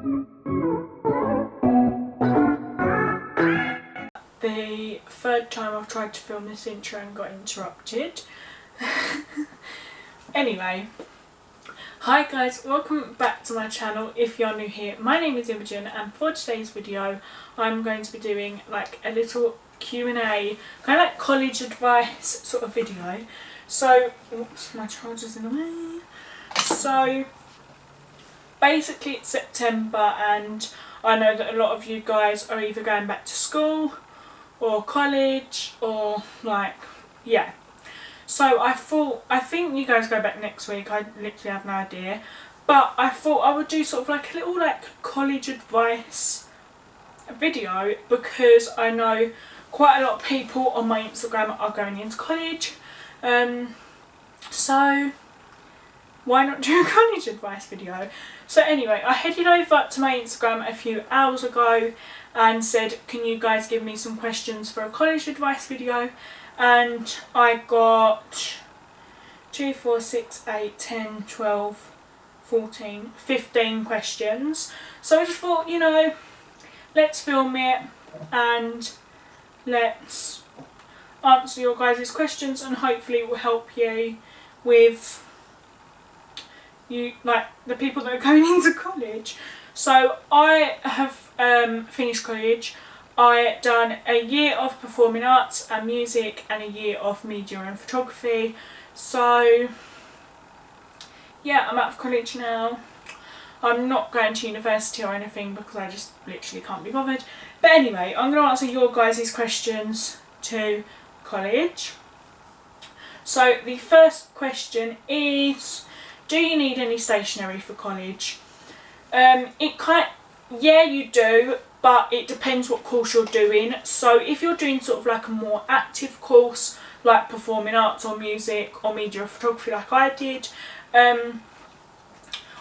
The third time I've tried to film this intro and got interrupted. Anyway, hi guys, welcome back to my channel if you're new here. My name is Imogen and for today's video I'm going to be doing like a little Q&A, kind of like college advice sort of video. So, oops, my charger's in the way. So, basically it's September and I know that a lot of you guys are either going back to school or college or like, yeah. So I think you guys go back next week, I literally have no idea. But I thought I would do sort of like a little like college advice video because I know quite a lot of people on my Instagram are going into college. So why not do a college advice video? So anyway, I headed over to my Instagram a few hours ago and said, can you guys give me some questions for a college advice video? And I got 2, 4, 6, 8, 10, 12, 14, 15 questions. So I just thought, you know, let's film it and let's answer your guys' questions and hopefully it will help you with like the people that are going into college. So I have finished college. I done a year of performing arts and music and a year of media and photography. So yeah, I'm out of college now. I'm not going to university or anything because I just literally can't be bothered. But anyway, I'm going to answer your guys' questions to college. So the first question is, do you need any stationery for college? Yeah, you do, but it depends what course you're doing. So if you're doing sort of like a more active course, like performing arts or music or media or photography like I did,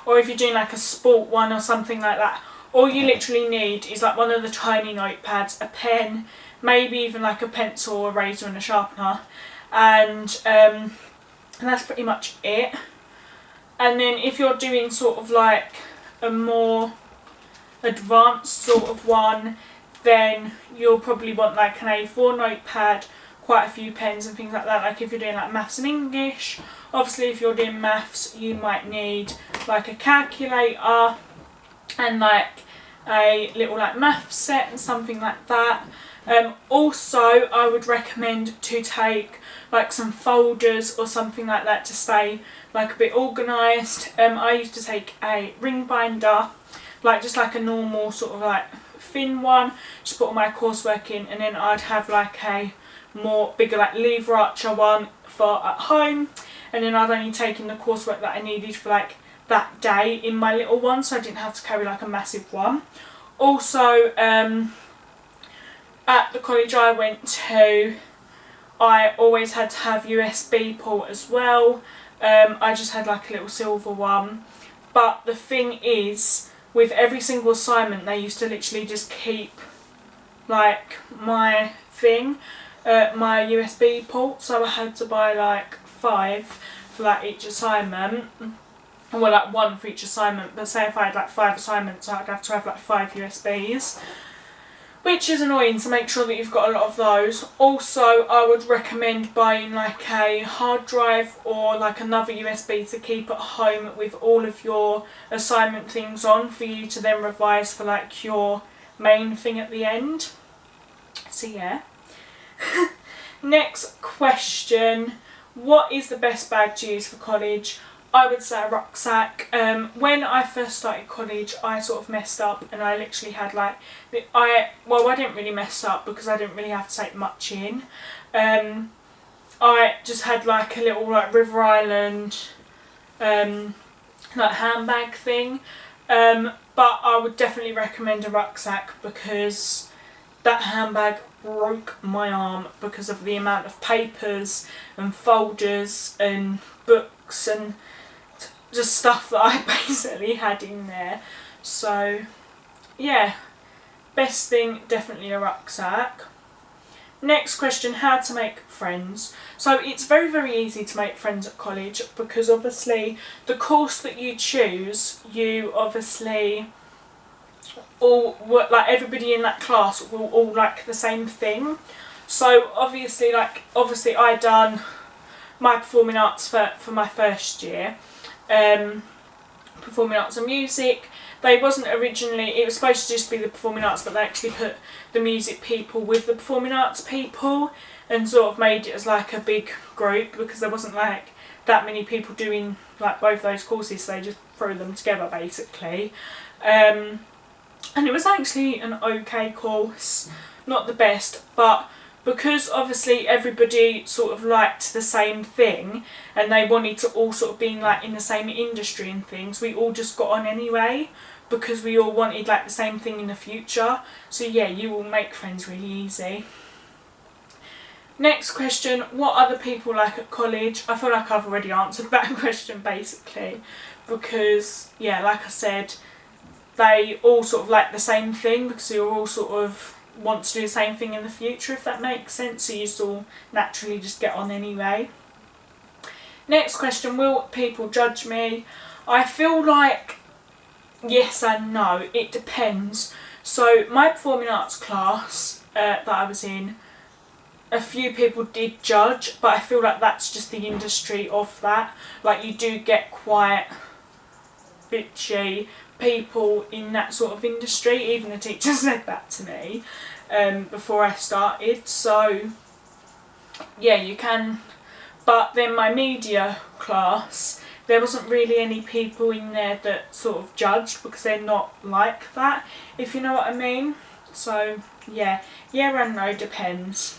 or if you're doing like a sport one or something like that, all you literally need is like one of the tiny notepads, a pen, maybe even like a pencil, a razor and a sharpener, and that's pretty much it. And then if you're doing sort of like a more advanced sort of one, then you'll probably want like an A4 notepad, quite a few pens and things like that. Like if you're doing like maths and English, obviously if you're doing maths you might need like a calculator and like a little like math set and something like that. Also I would recommend to take like some folders or something like that to stay like a bit organised. I used to take a ring binder, like just like a normal sort of like thin one, just put all my coursework in, and then I'd have like a more bigger like lever archer one for at home, and then I'd only taken the coursework that I needed for like that day in my little one, so I didn't have to carry like a massive one. Also at the college I went to, I always had to have USB port as well. I just had like a little silver one, but the thing is, with every single assignment they used to literally just keep like my thing, my USB port, so I had to buy like 5 for like each assignment. Well, like 1 for each assignment, but say if I had like 5 assignments I'd have to have like 5 USBs, which is annoying, so make sure that you've got a lot of those. Also I would recommend buying like a hard drive or like another USB to keep at home with all of your assignment things on for you to then revise for like your main thing at the end. So yeah. Next question, what is the best bag to use for college? I would say a rucksack. When I first started college I sort of messed up and I literally had like, I didn't really mess up because I didn't really have to take much in. I just had like a little like River Island like handbag thing, but I would definitely recommend a rucksack because that handbag broke my arm because of the amount of papers and folders and books and just stuff that I basically had in there. So yeah, best thing, definitely a rucksack. Next question, how to make friends. So it's very, very easy to make friends at college because obviously the course that you choose, you obviously all like everybody in that class will all like the same thing. So obviously I done my performing arts for my first year, performing arts and music. They wasn't originally, it was supposed to just be the performing arts, but they actually put the music people with the performing arts people and sort of made it as like a big group, because there wasn't like that many people doing like both those courses, so they just threw them together basically. And it was actually an okay course, not the best, but because obviously everybody sort of liked the same thing and they wanted to all sort of be like in the same industry and things, we all just got on anyway, because we all wanted like the same thing in the future. So yeah, you will make friends really easy. Next question, what other people like at college? I feel like I've already answered that question basically, because yeah, like I said, they all sort of like the same thing, because you all sort of want to do the same thing in the future, if that makes sense, so you just all naturally just get on anyway. Next question, will people judge me? I feel like yes and no, it depends. So my performing arts class that I was in, a few people did judge, but I feel like that's just the industry of that. Like you do get quite bitchy people in that sort of industry. Even the teacher said that to me before I started. So yeah, you can. But then my media class, there wasn't really any people in there that sort of judged, because they're not like that, if you know what I mean. So yeah and no, depends.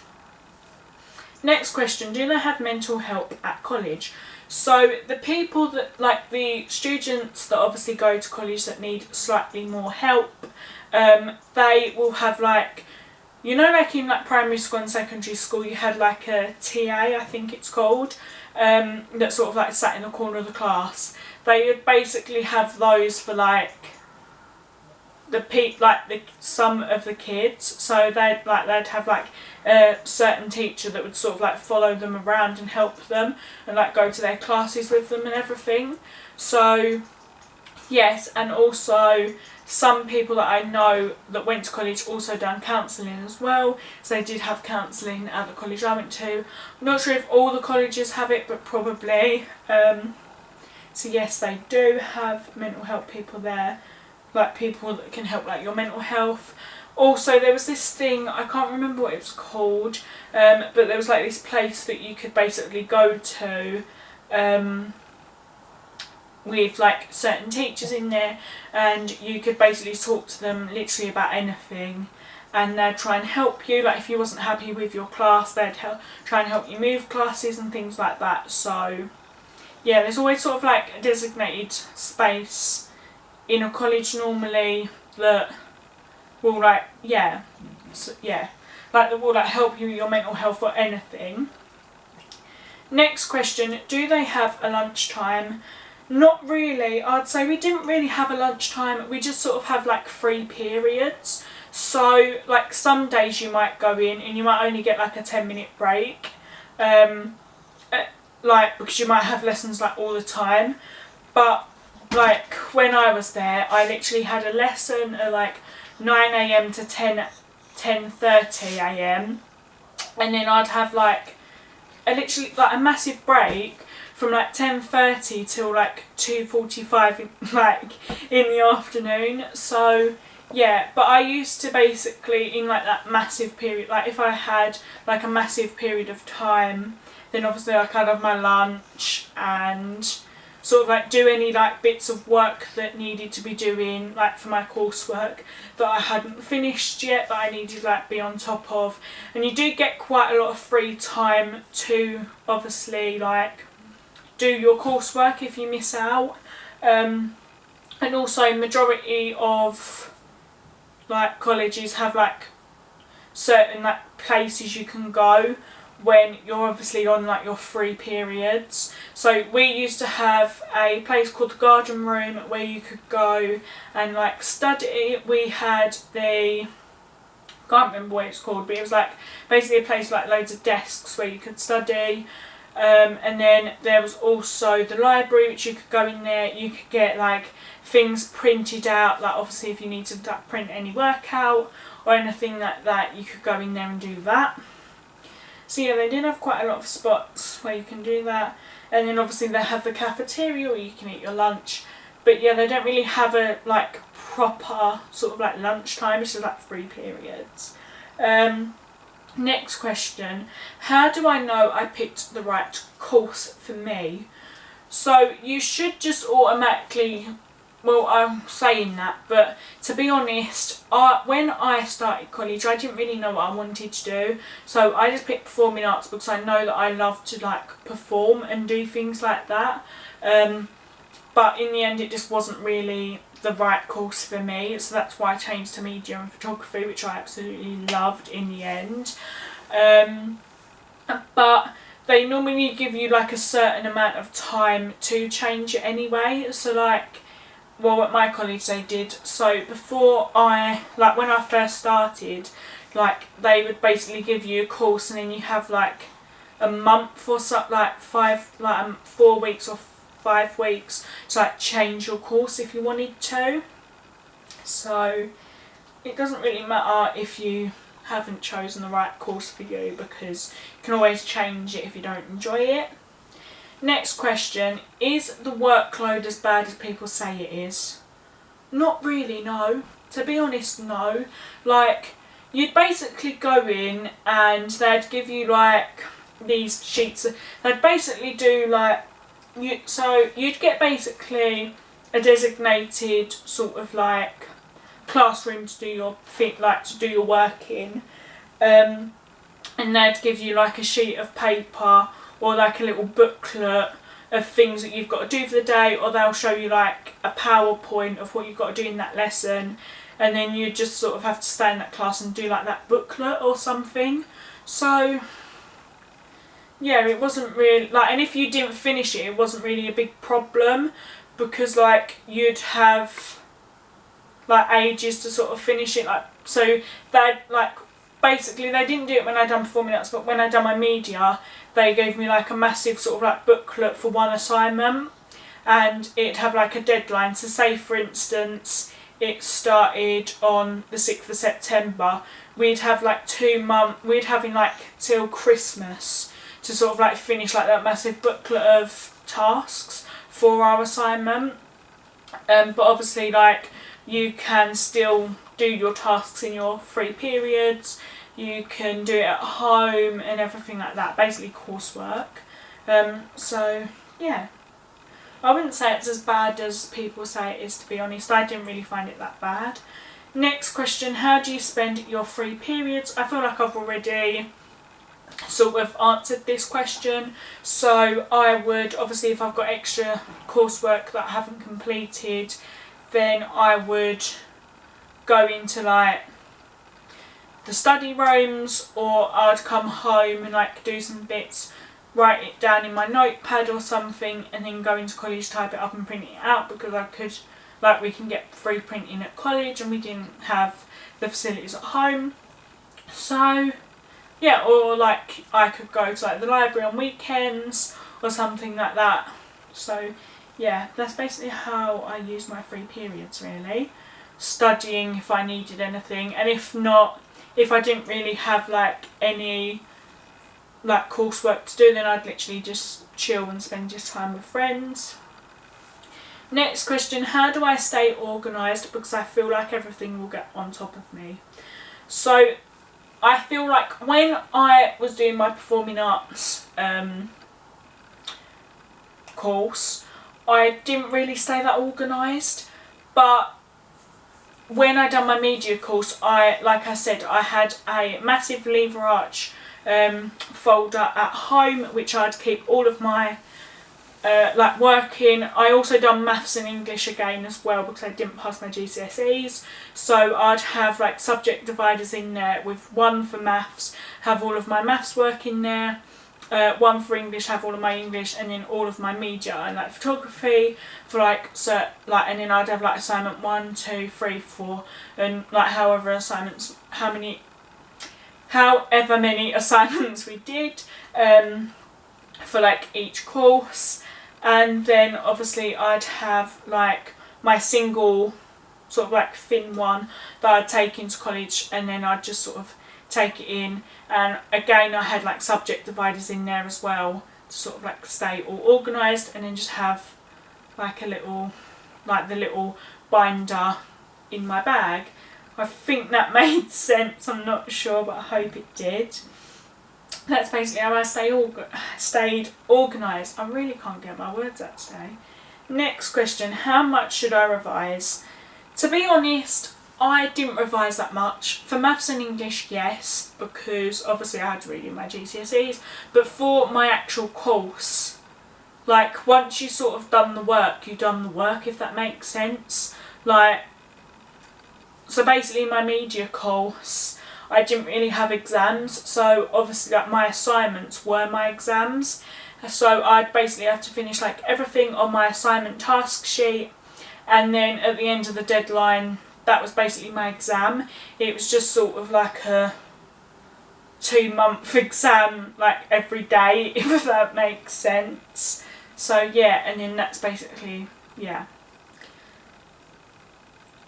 Next question, do they have mental help at college? So the people that, like the students that obviously go to college that need slightly more help, they will have like, you know, like in like primary school and secondary school you had like a TA, I think it's called, that sort of like sat in the corner of the class. They would basically have those for like some of the kids, so they'd have like a certain teacher that would sort of like follow them around and help them and like go to their classes with them and everything. So yes, and also some people that I know that went to college also done counselling as well, so they did have counselling at the college I went to. I'm not sure if all the colleges have it, but probably. So yes, they do have mental health people there, like people that can help like your mental health. Also there was this thing, I can't remember what it was called, but there was like this place that you could basically go to with like certain teachers in there, and you could basically talk to them literally about anything, and they'd try and help you. Like if you wasn't happy with your class, they'd try and help you move classes and things like that. So yeah, there's always sort of like a designated space in a college normally that will like that will like help you with your mental health or anything. Next question, do they have a lunchtime? Not really. I'd say we didn't really have a lunchtime, we just sort of have like 3 periods. So like some days you might go in and you might only get like a 10-minute break, like because you might have lessons like all the time. But like when I was there, I literally had a lesson at like 9 AM to 10:30 AM, and then I'd have like literally like a massive break from like 10:30 till like 2:45 like in the afternoon. So yeah, but I used to basically in like that massive period, like if I had like a massive period of time, then obviously like I'd have my lunch and sort of like do any like bits of work that needed to be doing, like for my coursework that I hadn't finished yet, that I needed to like be on top of. And you do get quite a lot of free time to obviously like do your coursework if you miss out. And also majority of like colleges have like certain like places you can go when you're obviously on like your free periods. So we used to have a place called the Garden Room where you could go and like study. We had the, can't remember what it's called, but it was like basically a place with like loads of desks where you could study. And then there was also the library, which you could go in there, you could get like things printed out, like obviously if you need to print any work out or anything like that, you could go in there and do that. So yeah, they did have quite a lot of spots where you can do that. And then obviously they have the cafeteria where you can eat your lunch. But yeah, they don't really have a like proper sort of like lunchtime, it's just like 3 periods. Next question, how do I know I picked the right course for me? So you should just automatically, well, I'm saying that, but to be honest, when I started college, I didn't really know what I wanted to do. So I just picked performing arts because I know that I love to like perform and do things like that. But in the end, it just wasn't really the right course for me. So that's why I changed to media and photography, which I absolutely loved in the end. But they normally give you like a certain amount of time to change it anyway. So like, well, at my college they did. So before when I first started, like they would basically give you a course and then you have like a month or so, like 4 weeks or 5 weeks to like change your course if you wanted to. So it doesn't really matter if you haven't chosen the right course for you, because you can always change it if you don't enjoy it. Next question, is the workload as bad as people say it is? Not really, no. To be honest, no. Like, you'd basically go in and they'd give you like these sheets. They'd basically do like, so you'd get basically a designated sort of like classroom to do your work in, and they'd give you like a sheet of paper or like a little booklet of things that you've got to do for the day, or they'll show you like a PowerPoint of what you've got to do in that lesson, and then you just sort of have to stay in that class and do like that booklet or something. So yeah, it wasn't really like, and if you didn't finish it, it wasn't really a big problem, because like you'd have like ages to sort of finish it. Like, so they like basically they didn't do it when I done performing arts, but when I done my media, they gave me like a massive sort of like booklet for one assignment, and it'd have like a deadline. So say for instance it started on the 6th of September, we'd have like 2 months, we'd have in like till Christmas to sort of like finish like that massive booklet of tasks for our assignment. But obviously like you can still do your tasks in your 3 periods, you can do it at home and everything like that, basically coursework. So yeah, I wouldn't say it's as bad as people say it is, to be honest. I didn't really find it that bad. Next question, how do you spend your 3 periods? I feel like I've already sort of answered this question. So I would, obviously if I've got extra coursework that I haven't completed, then I would go into like the study rooms, or I'd come home and like do some bits, write it down in my notepad or something, and then go into college, type it up and print it out, because I could, like, we can get free printing at college and we didn't have the facilities at home. So yeah, or like I could go to like the library on weekends or something like that. So yeah, that's basically how I use my 3 periods really. Studying if I needed anything, and if not, if I didn't really have like any like coursework to do, then I'd literally just chill and spend just time with friends. Next question, how do I stay organised, because I feel like everything will get on top of me? So I feel like when I was doing my performing arts course, I didn't really stay that organised, but when I done my media course, like I said, I had a massive lever arch folder at home, which I'd keep all of my like work in. I also done maths and English again as well, because I didn't pass my GCSEs, so I'd have like subject dividers in there, with one for maths, have all of my maths work in there, one for English, have all of my English, and then all of my media and like photography for like, so like, and then I'd have like assignment 1, 2, 3, 4, and like however many assignments we did for like each course, and then obviously I'd have like my single sort of like thin one that I'd take into college, and then I'd just sort of take it in. And again, I had like subject dividers in there as well to sort of like stay all organised, and then just have like a little, like the little binder in my bag. I think that made sense, I'm not sure, but I hope it did. That's basically how I stayed organised. I really can't get my words out today. Next question, how much should I revise? To be honest, I didn't revise that much. For maths and English, yes, because obviously I had to read in my GCSEs, but for my actual course, like once you sort of done the work, you've done the work, if that makes sense. Like, so basically my media course, I didn't really have exams, so obviously like my assignments were my exams. So I'd basically have to finish like everything on my assignment task sheet, and then at the end of the deadline, that was basically my exam. It was just sort of like a 2-month exam, like every day, if that makes sense. So yeah, and then that's basically, yeah.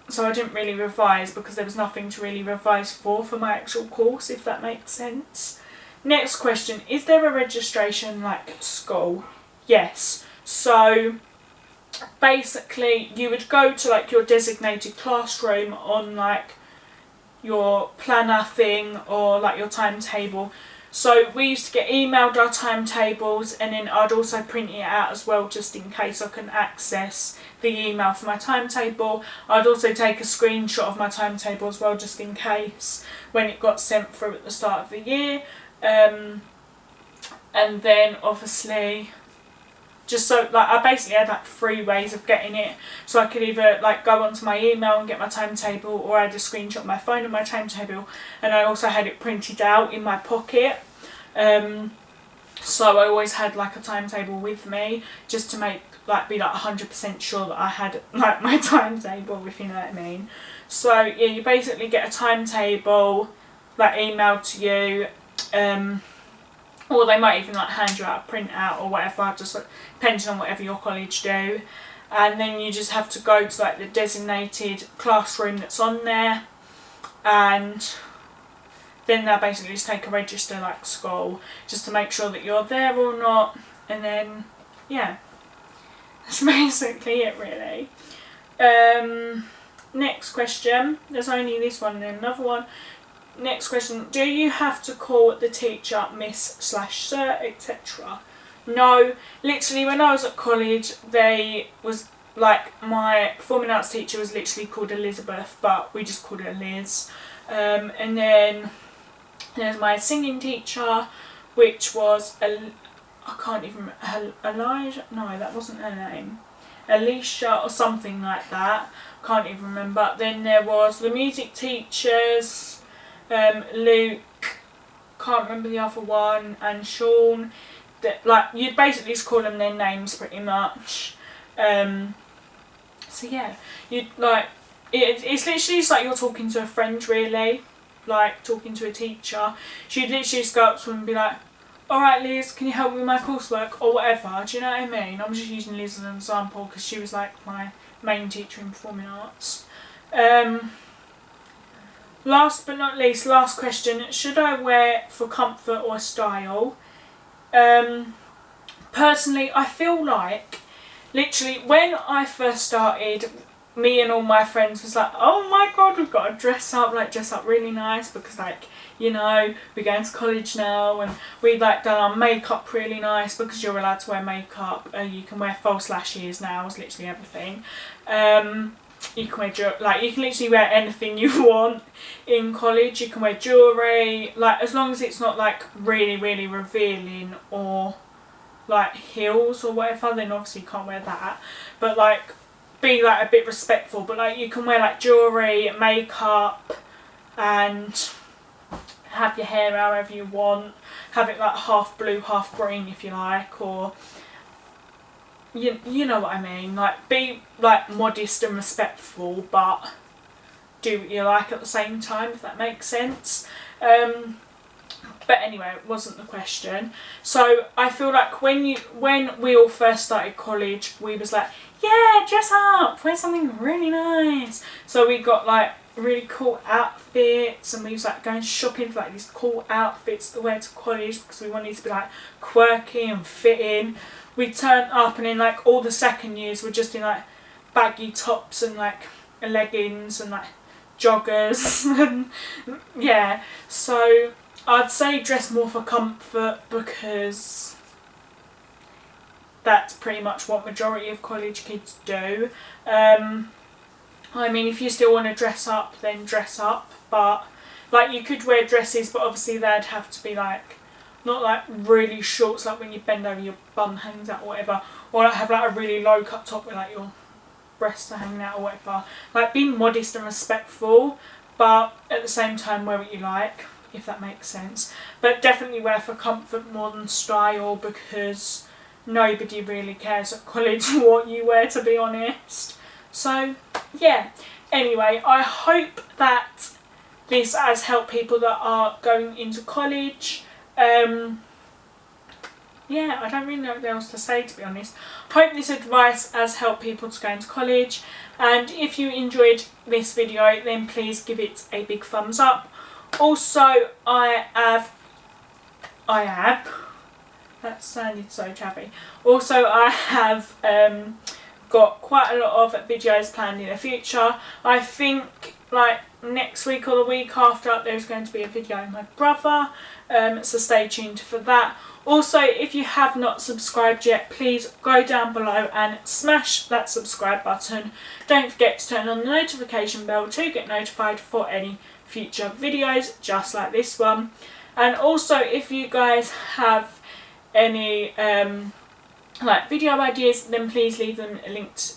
So I didn't really revise because there was nothing to really revise for my actual course, if that makes sense. Next question, is there a registration like school? Yes. So basically you would go to like your designated classroom on like your planner thing or like your timetable. So we used to get emailed our timetables, and then I'd also print it out as well just in case I couldn't access the email for my timetable. I'd also take a screenshot of my timetable as well just in case when it got sent through at the start of the year. And then obviously just so like I basically had like 3 ways of getting it. So I could either like go onto my email and get my timetable, or I had a screenshot of my phone of my timetable, and I also had it printed out in my pocket. So I always had like a timetable with me just to make like be like 100% sure that I had like my timetable, if you know what I mean. So yeah, you basically get a timetable like emailed to you, or they might even like hand you out a printout or whatever, just like, depending on whatever your college do. And then you just have to go to like the designated classroom that's on there, and then they'll basically just take a register like school just to make sure that you're there or not. And then yeah, that's basically it really. Next question, there's only this one and then another one. Next question, do you have to call the teacher Miss/Sir, etc.? No, literally when I was at college, they was like, my performing arts teacher was literally called Elizabeth, but we just called her Liz. And then there's my singing teacher, which was, I can't even remember, Elijah? No, that wasn't her name. Alicia or something like that, can't even remember. Then there was the music teachers, Luke, can't remember the other one, and Sean. That, like, you'd basically just call them their names pretty much. So yeah, you'd like, it's literally just like you're talking to a friend really, like talking to a teacher. She'd literally just go up to them and be like, alright Liz, can you help me with my coursework or whatever, do you know what I mean? I'm just using Liz as an example because she was like my main teacher in performing arts. Last but not least, last question, should I wear for comfort or style? Personally, I feel like, literally, when I first started, me and all my friends was like, oh my god, we've got to dress up really nice because, like, you know, we're going to college now, and we'd like done our makeup really nice because you're allowed to wear makeup. You can wear false lashes now, it's literally everything. You can wear you can literally wear anything you want in college. You can wear jewellery, like as long as it's not like really really revealing or like heels or whatever, then obviously you can't wear that. But like be like a bit respectful, but like you can wear like jewellery, makeup, and have your hair however you want. Have it like half blue, half green if you like, or you know what I mean. Like be like modest and respectful, but do what you like at the same time, if that makes sense. But anyway, it wasn't the question. So I feel like when we all first started college, we was like, yeah, dress up, wear something really nice. So we got like really cool outfits, and we was like going shopping for like these cool outfits to wear to college because we wanted to be like quirky and fit in. We turned up, and in like all the second years we're just in like baggy tops and like leggings and like joggers and yeah, so I'd say dress more for comfort because that's pretty much what majority of college kids do. I mean, if you still want to dress up, then dress up, but like you could wear dresses, but obviously they'd have to be like not like really short, so like when you bend over your bum hangs out or whatever, or like have like a really low cut top with like your breasts are hanging out or whatever. Like be modest and respectful, but at the same time wear what you like, if that makes sense. But definitely wear for comfort more than style, because nobody really cares at college what you wear, to be honest. So yeah, anyway, I hope that this has helped people that are going into college. Yeah, I don't really know what else to say, to be honest. Hope this advice has helped people to go into college, and if you enjoyed this video then please give it a big thumbs up. Also, I have that sounded so chavvy. Also, I have got quite a lot of videos planned in the future. I think like next week or the week after there's going to be a video with my brother, so stay tuned for that. Also, if you have not subscribed yet, please go down below and smash that subscribe button. Don't forget to turn on the notification bell to get notified for any future videos just like this one. And also, if you guys have any like video ideas, then please leave them linked,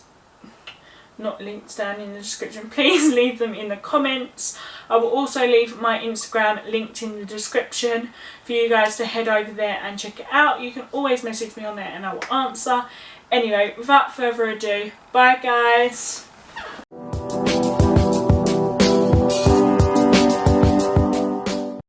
not linked down in the description, please leave them in the comments. I will also leave my Instagram linked in the description for you guys to head over there and check it out. You can always message me on there and I will answer. Anyway, without further ado, bye guys.